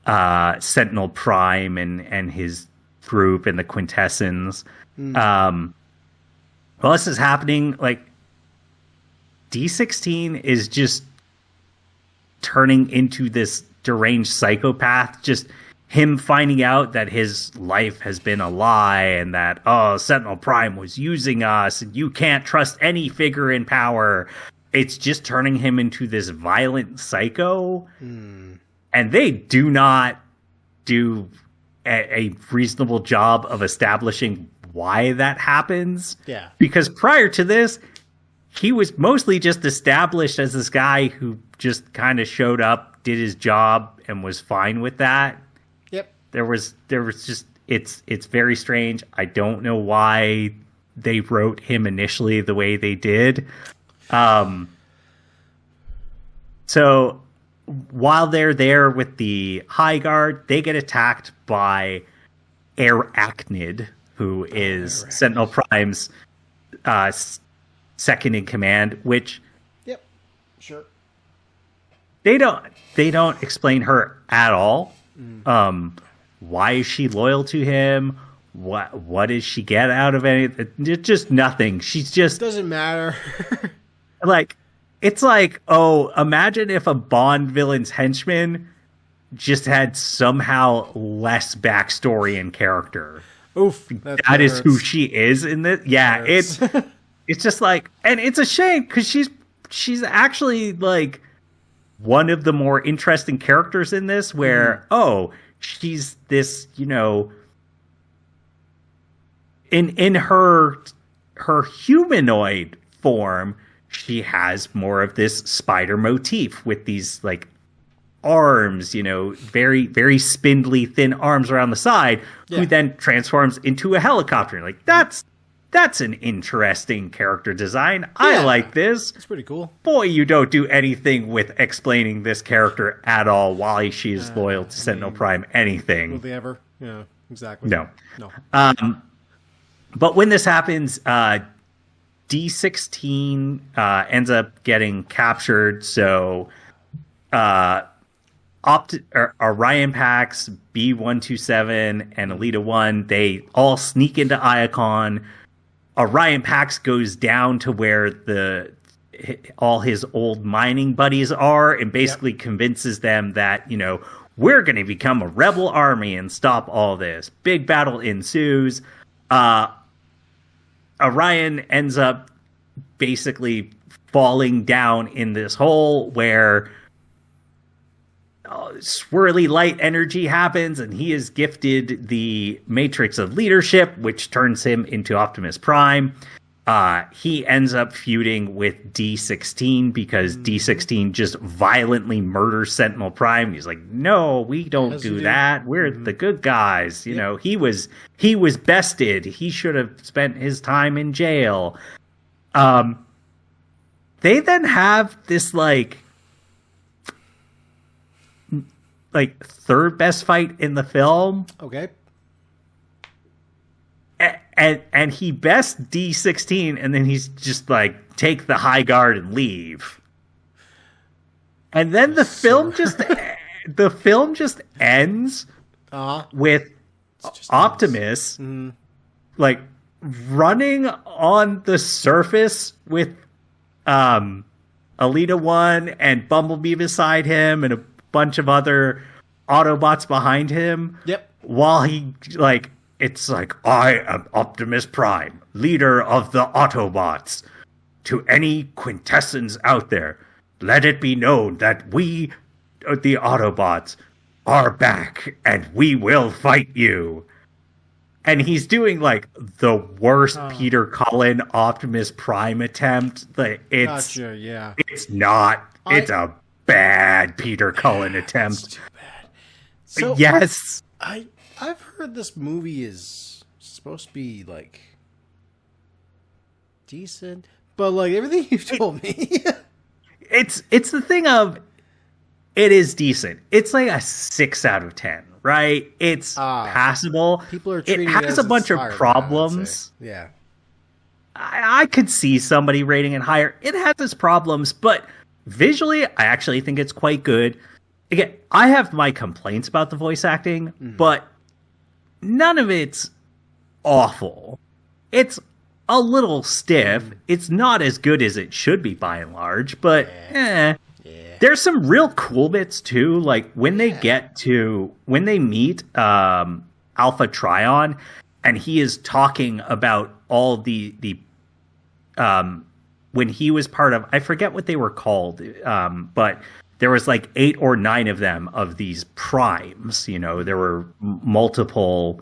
Sentinel Prime and his group and the Quintessence. While this is happening, like, D16 is just turning into this deranged psychopath. Just him finding out that his life has been a lie and that, Sentinel Prime was using us and you can't trust any figure in power. It's just turning him into this violent psycho. And they do not do a reasonable job of establishing why that happens. Yeah. Because prior to this, he was mostly just established as this guy who just kind of showed up, did his job, and was fine with that. Yep. There was just, it's very strange. I don't know why they wrote him initially the way they did. So while they're there with the High Guard, they get attacked by Arachnid, who is Sentinel Prime's second in command, which sure. They don't explain her at all. Why is she loyal to him? What does she get out of it? Just nothing. She's just doesn't matter. Like, it's like, oh, imagine if a Bond villain's henchman just had somehow less backstory and character. Oof, that is who she is in this. Yeah, it's just like, and it's a shame because she's actually like one of the more interesting characters in this, where she's this, in her humanoid form, she has more of this spider motif with these like arms, very, very spindly, thin arms around the side, who then transforms into a helicopter. Like, that's an interesting character design. Yeah. I like this. It's pretty cool. Boy, you don't do anything with explaining this character at all. Why she is loyal to Sentinel Prime, anything. Will they ever? Yeah, exactly. No. But when this happens, D16 ends up getting captured. So Orion Pax, B127, and Elita 1, they all sneak into Iacon. Orion Pax goes down to where all his old mining buddies are and basically convinces them that, we're going to become a rebel army and stop all this. Big battle ensues. Orion ends up basically falling down in this hole where swirly light energy happens, and he is gifted the Matrix of Leadership, which turns him into Optimus Prime. He ends up feuding with D16 because D16 just violently murders Sentinel Prime. He's like, no, we don't do that. We're the good guys. He was bested. He should have spent his time in jail. They then have this like third best fight in the film. Okay. And he bests D16, and then he's just like, take the High Guard and leave. And then the film just ends with Optimus like running on the surface with Elita 1 and Bumblebee beside him and a bunch of other Autobots behind him. Yep. While he it's like, I am Optimus Prime, leader of the Autobots. To any quintessence out there, let it be known that we, the Autobots, are back and we will fight you. And he's doing like the worst Peter Cullen Optimus Prime attempt. It's not. It's a bad Peter Cullen attempt. It's too bad. So, yes. I've heard this movie is supposed to be like decent, but like everything you've told me, it's the thing of, it is decent. It's like a 6 out of 10, right? It's passable. People are treating it has a bunch of problems. Yeah, I could see somebody rating it higher. It has its problems, but visually, I actually think it's quite good. Again, I have my complaints about the voice acting, but none of it's awful. It's a little stiff. It's not as good as it should be by and large, but there's some real cool bits too. Like when they meet Alpha Trion, and he is talking about all the when he was part of, I forget what they were called, but there was like 8 or 9 of them, of these primes. There were multiple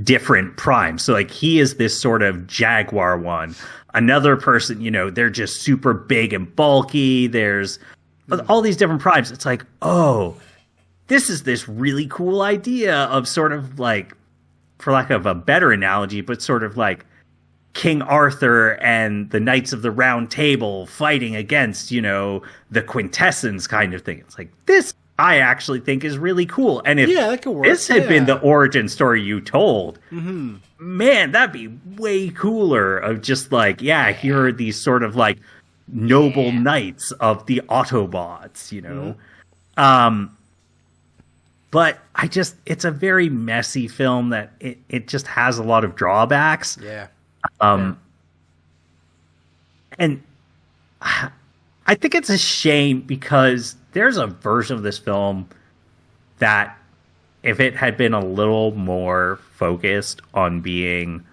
different primes. So like he is this sort of Jaguar one. Another person, they're just super big and bulky. There's all these different primes. It's like, oh, this is this really cool idea of sort of like, for lack of a better analogy, but sort of like King Arthur and the Knights of the Round Table fighting against, you know, the Quintessence kind of thing. It's like, this I actually think is really cool. And if that could work. This had been the origin story you told, man, that'd be way cooler of just like, here are these sort of like noble knights of the Autobots, you know? But it's a very messy film that it just has a lot of drawbacks. Yeah. And I think it's a shame because there's a version of this film that if it had been a little more focused on being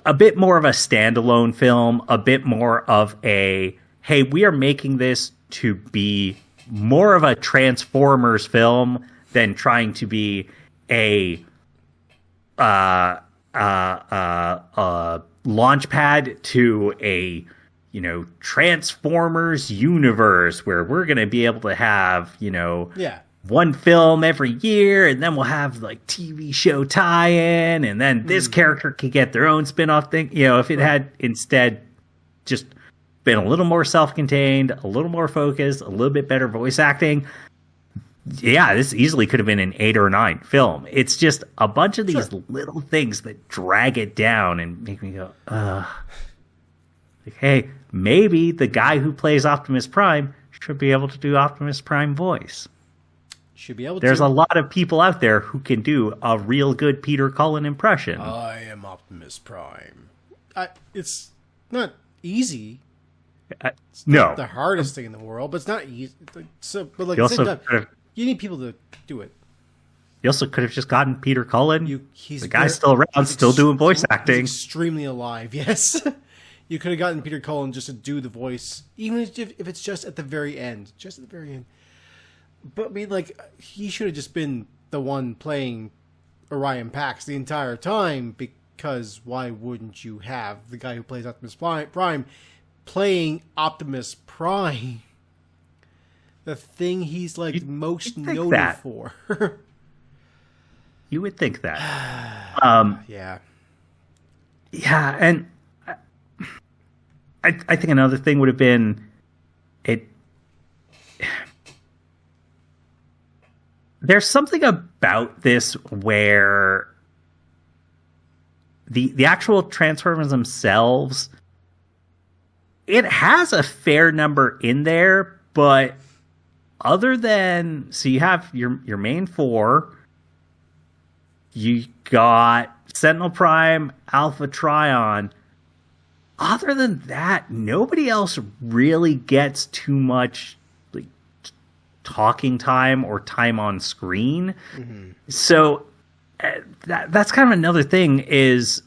a bit more of a standalone film, a bit more of a, hey, we are making this to be more of a Transformers film than trying to be a launch pad to a, you know, Transformers universe where we're going to be able to have, you know, one film every year, and then we'll have like TV show tie-in, and then this character can get their own spin-off thing. You know, if it had instead just been a little more self-contained, a little more focused, a little bit better voice acting, this easily could have been an 8 or 9 film. It's just a bunch of these little things that drag it down and make me go, like, hey, maybe the guy who plays Optimus Prime should be able to do Optimus Prime voice. Should be able to. There's a lot of people out there who can do a real good Peter Cullen impression. I am Optimus Prime. It's not easy. It's not the hardest thing in the world, but it's not easy. But like, you need people to do it. You also could have just gotten Peter Cullen. The guy's still around, still doing voice acting. He's extremely alive, yes. You could have gotten Peter Cullen just to do the voice, even if it's just at the very end. Just at the very end. But, I mean, like, he should have just been the one playing Orion Pax the entire time, because why wouldn't you have the guy who plays Optimus Prime playing Optimus Prime? The thing he's, like, most noted for. You would think that. Yeah. Yeah, and I think another thing would have been there's something about this where the actual Transformers themselves, it has a fair number in there, but other than, so you have your main 4, you got Sentinel Prime, Alpha Trion. Other than that, nobody else really gets too much like talking time or time on screen. So that's kind of another thing is,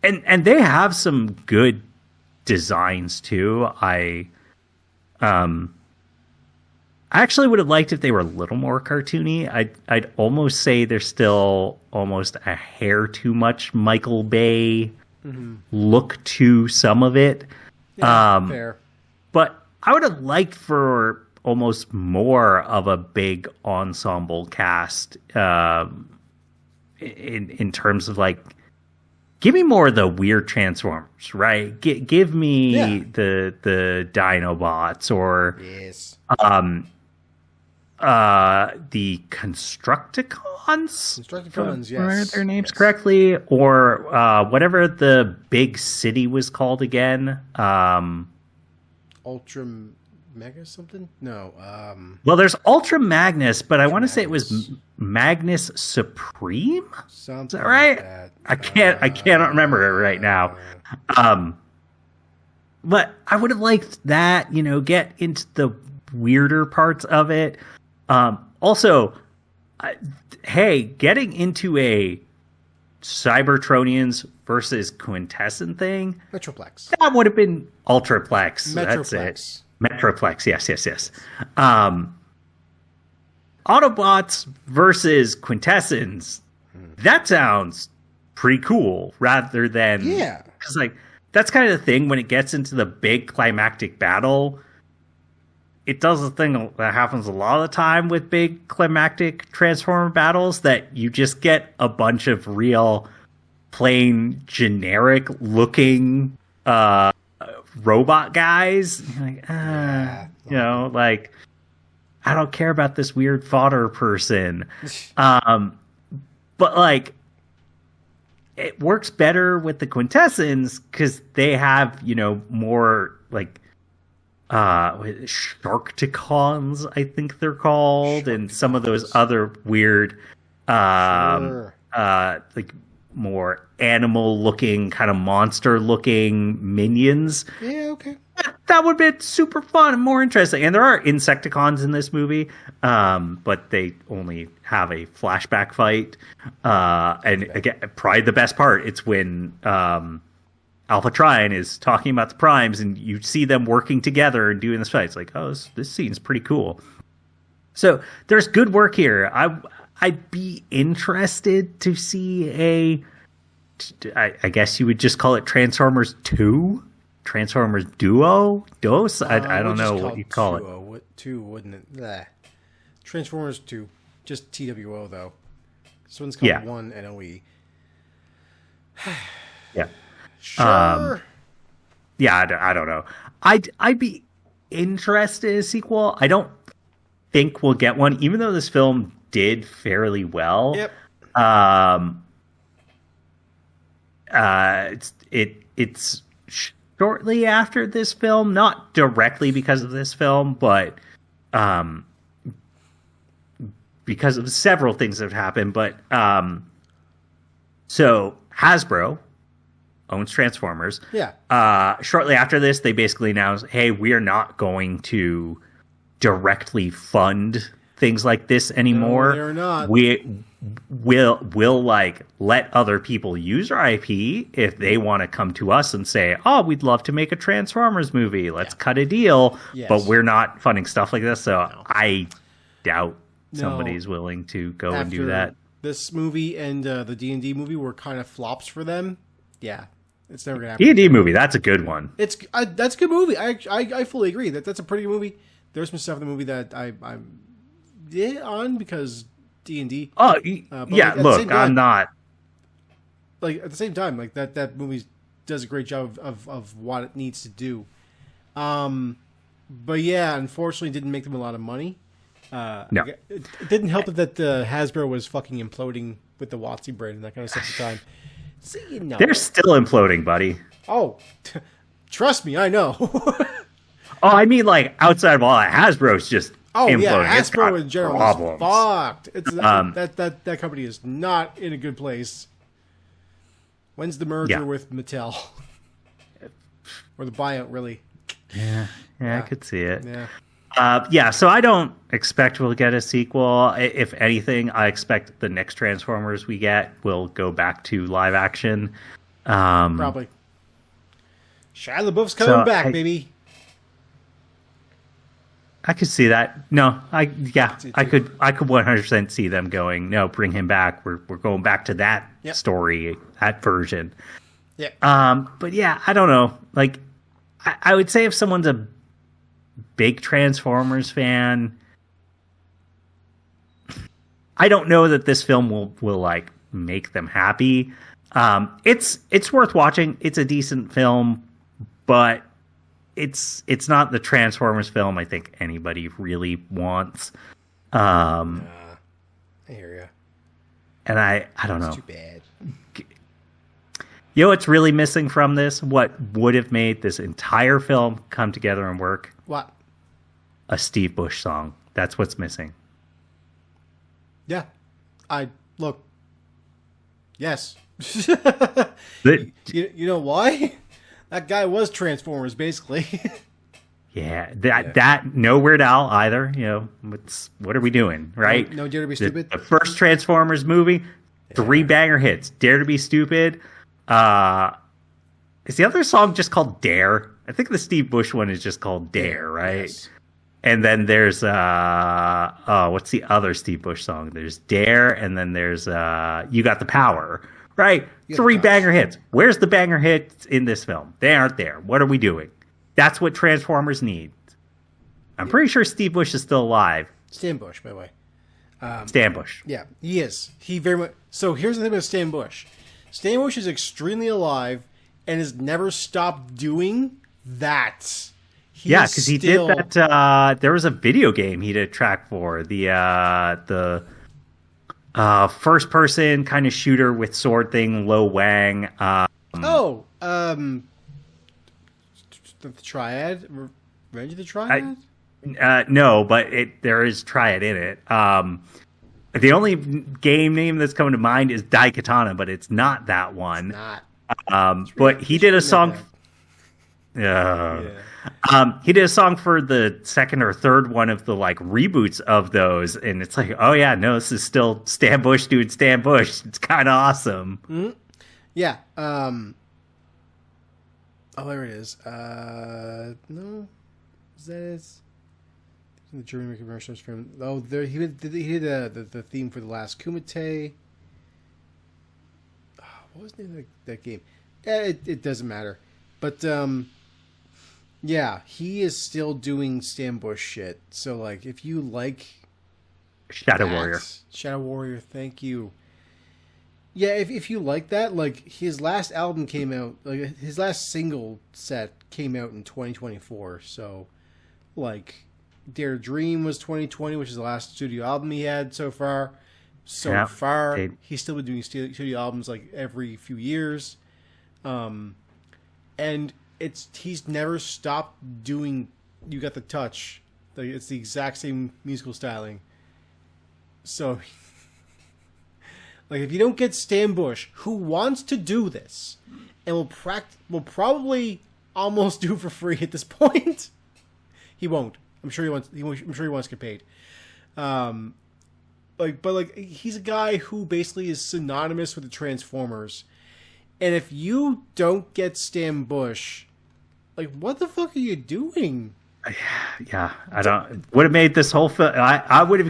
and they have some good designs too. I actually would have liked if they were a little more cartoony. I'd almost say there's still almost a hair too much Michael Bay look to some of it. Fair. But I would have liked for almost more of a big ensemble cast in terms of like, give me more of the weird Transformers, right? Give me the Dinobots or the Constructicons, yes. Remember their names correctly, or whatever the big city was called again. Ultra Mega something? No. Well, there's Ultra Magnus, but I want to say it was Magnus Supreme. Something. Is that right? Like that. I cannot remember it right now. But I would have liked that. Get into the weirder parts of it. Also, hey, getting into a Cybertronians versus Quintessence thing. Metroplex. That would have been Ultraplex. Metroplex. That's it. Metroplex, yes. Autobots versus Quintessence. That sounds pretty cool, rather than... Yeah. Because, that's kind of the thing when it gets into the big climactic battle. It does the thing that happens a lot of the time with big climactic Transformer battles, that you just get a bunch of real plain generic looking robot guys. You're like, you know, like, I don't care about this weird fodder person. But like, it works better with the Quintessens because they have, you know, more like Sharkticons, I think they're called, and some of those other weird like more animal looking, kind of monster looking minions. Yeah, okay. That would be super fun and more interesting. And there are Insecticons in this movie, but they only have a flashback fight. And again, probably the best part, it's when Alpha Trion is talking about the Primes and you see them working together and doing this fight. It's like, oh, this scene's pretty cool. So there's good work here. I'd be interested to see I guess you would just call it Transformers 2? Transformers Duo? Dos? I don't know what you call it. What 2, wouldn't it? Blah. Transformers 2. Just TWO, though. This one's called 1 NOE. Yeah. Sure. I don't know. I'd be interested in a sequel. I don't think we'll get one, even though this film did fairly well. Yep. It's shortly after this film, not directly because of this film, but because of several things that have happened. But so Hasbro owns Transformers. Yeah. Shortly after this, they basically announced, hey, we are not going to directly fund things like this anymore. No, they're not. We'll like let other people use our IP if they want to come to us and say, oh, we'd love to make a Transformers movie. Let's cut a deal. Yes. But we're not funding stuff like this. So I doubt somebody's willing to go and do that. This movie and the D&D movie were kind of flops for them. Yeah. It's never going to happen. D&D movie, that's a good one. That's a good movie. I fully agree. That's a pretty good movie. There's some stuff in the movie that I'm on because D&D. Oh, yeah, look, I'm not. Like, at the same time, like, that movie does a great job of what it needs to do. But yeah, unfortunately, it didn't make them a lot of money. No. It didn't help that Hasbro was fucking imploding with the WotC brand and that kind of stuff at the time. So, you know. They're still imploding, buddy. Oh, trust me, I know. Oh, I mean, like, outside of all that, Hasbro's just imploding. Yeah, Hasbro in general problems. is fucked. That company is not in a good place. When's the merger with Mattel? Or the buyout, really? Yeah, I could see it. Yeah. So I don't expect we'll get a sequel. If anything, I expect the next Transformers we get will go back to live action. Probably. Shia LaBeouf's coming back, baby. I could see that. No, I could 100% see them going, no, bring him back. We're going back to that story, that version. Yeah. But yeah, I don't know. Like, I would say if someone's a big Transformers fan, I don't know that this film will like make them happy. It's worth watching. It's a decent film, but it's not the Transformers film I think anybody really wants. I hear you. And I don't know. It's too bad. You know what's really missing from this? What would have made this entire film come together and work? What? A Steve Bush song. That's what's missing. Yeah. Look. Yes. You know why? That guy was Transformers, basically. That no Weird Al either. You know, what are we doing, right? No Dare to Be Stupid. The first Transformers movie, 3 banger hits. Dare to Be Stupid. Is the other song just called Dare? I think the Steve Bush one is just called Dare, right? Yes. And then there's what's the other Steve Bush song? There's Dare, and then there's You Got the Power. Right? 3 banger hits. Where's the banger hits in this film? They aren't there. What are we doing? That's what Transformers need. I'm pretty sure Steve Bush is still alive. Stan Bush, by the way. Stan Bush. Yeah, he is. He very much. So here's the thing with Stan Bush. Stan Bush is extremely alive and has never stopped doing that. Because he did that. There was a video game he did a track for the first person kind of shooter with sword thing. Lo Wang. The Triad. Revenge of the Triad. No, but there is Triad in it. The only game name that's coming to mind is Daikatana, but it's not that one. It's not. But he did a song. He did a song for the second or third one of the like reboots of those, and it's like, oh yeah, no, this is still Stan Bush doing Stan Bush. It's kind of awesome. Mm-hmm. Yeah. Oh, there it is. No, is that it? The German commercials from. Oh, there he did the theme for the last Kumite. Oh, what was the name of that game? It doesn't matter, but yeah, he is still doing Stan Bush shit. So, like, if you like Shadow Warrior, thank you. Yeah, if you like that, like, his last album came out, like, his last single set came out in 2024. So, like, Dare to Dream was 2020, which is the last studio album he had so far. He's still been doing studio albums, like, every few years. And he's never stopped doing You Got the Touch. Like, it's the exact same musical styling. So, like, if you don't get Stan Bush, who wants to do this, and will probably almost do it for free at this point, he won't. I'm sure he wants to get paid. But he's a guy who basically is synonymous with the Transformers. And if you don't get Stan Bush, like, what the fuck are you doing? Yeah, I don't. Would have made this whole film. I would have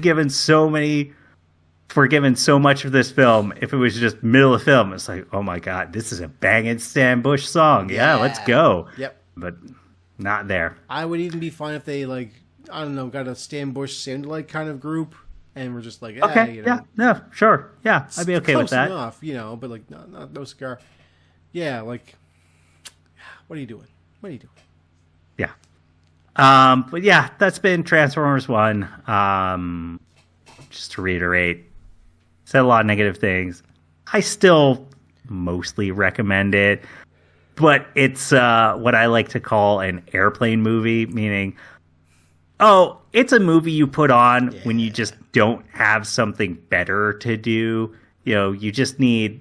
forgiven so much of this film if it was just middle of film. It's like, oh my god, this is a banging Stan Bush song. Yeah, let's go. Yep. But not there. I would even be fine if they, like, I don't know, got a Stan Bush sound-alike kind of group, and we're just like, okay, you know, yeah, sure, yeah, I'd be okay with that. Close enough, you know, but like, no cigar. Yeah, like, what are you doing? Yeah. But yeah, that's been Transformers 1. Just to reiterate, said a lot of negative things. I still mostly recommend it, but it's what I like to call an airplane movie, meaning, it's a movie you put on when you just don't have something better to do. You know, you just need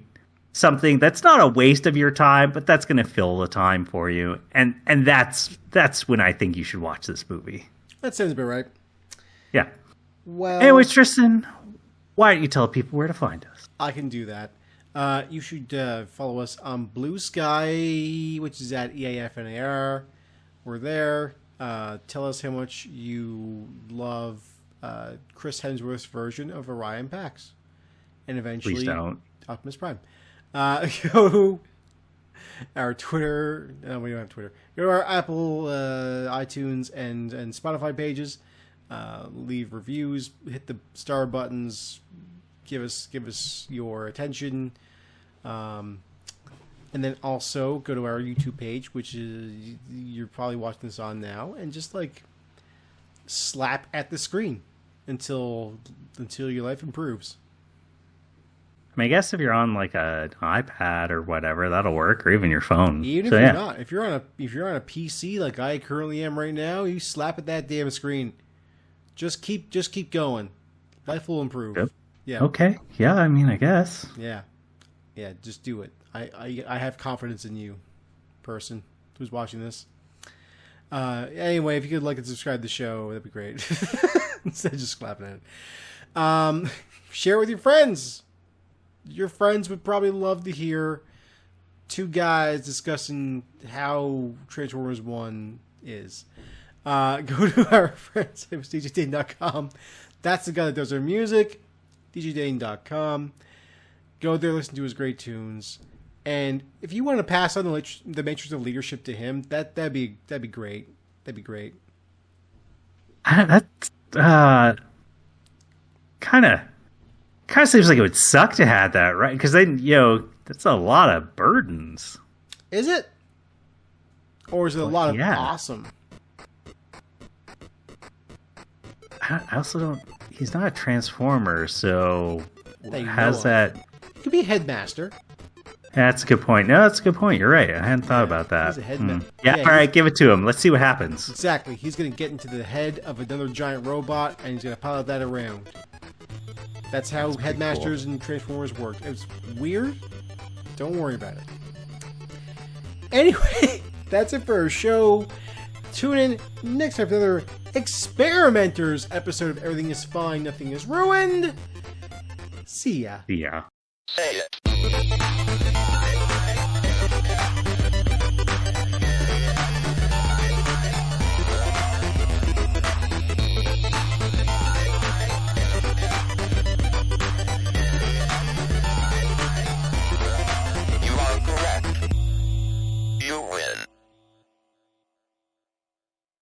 something that's not a waste of your time, but that's going to fill the time for you. And that's when I think you should watch this movie. That sounds about right. Yeah. Well, anyways, Tristan, why don't you tell people where to find us? I can do that. You should follow us on Blue Sky, which is at eifnir. We're there. Tell us how much you love Chris Hemsworth's version of Orion Pax. And eventually, please don't. Optimus Prime. Go to our Twitter. No, we don't have Twitter. Go to our Apple, iTunes, and Spotify pages. Leave reviews. Hit the star buttons. Give us your attention. And then also go to our YouTube page, which is you're probably watching this on now, and just like slap at the screen until your life improves. I mean, I guess if you're on like an iPad or whatever, that'll work, or even your phone. Even if you're not, if you're on a PC like I currently am right now, you slap at that damn screen. Just keep going. Life will improve. Yep. Yeah. Okay. Yeah. I mean, I guess. Yeah. Just do it. I have confidence in you, person who's watching this. Anyway, if you could like and subscribe to the show, that'd be great. Instead of just clapping at it. Share it with your friends. Your friends would probably love to hear two guys discussing how Transformers 1 is. Go to our friends at djdane.com. That's the guy that does our music. djdane.com. Go there, listen to his great tunes. And if you want to pass on the matrix of leadership to him, that'd be great. That'd be great. That's kind of seems like it would suck to have that, right? Because then, That's a lot of burdens. Is it? Or is it a lot of awesome? I also don't... He's not a Transformer, so... How's that... He could be a headmaster. That's a good point. No, that's a good point. You're right. I hadn't thought about that. He's a headmaster. Yeah, all right, give it to him. Let's see what happens. Exactly. He's going to get into the head of another giant robot, and he's going to pilot that around. That's how headmasters and Transformers work. It's weird. Don't worry about it. Anyway, that's it for our show. Tune in next time for another Experimenters episode of Everything is Fine, Nothing is Ruined. See ya. See ya. Say it.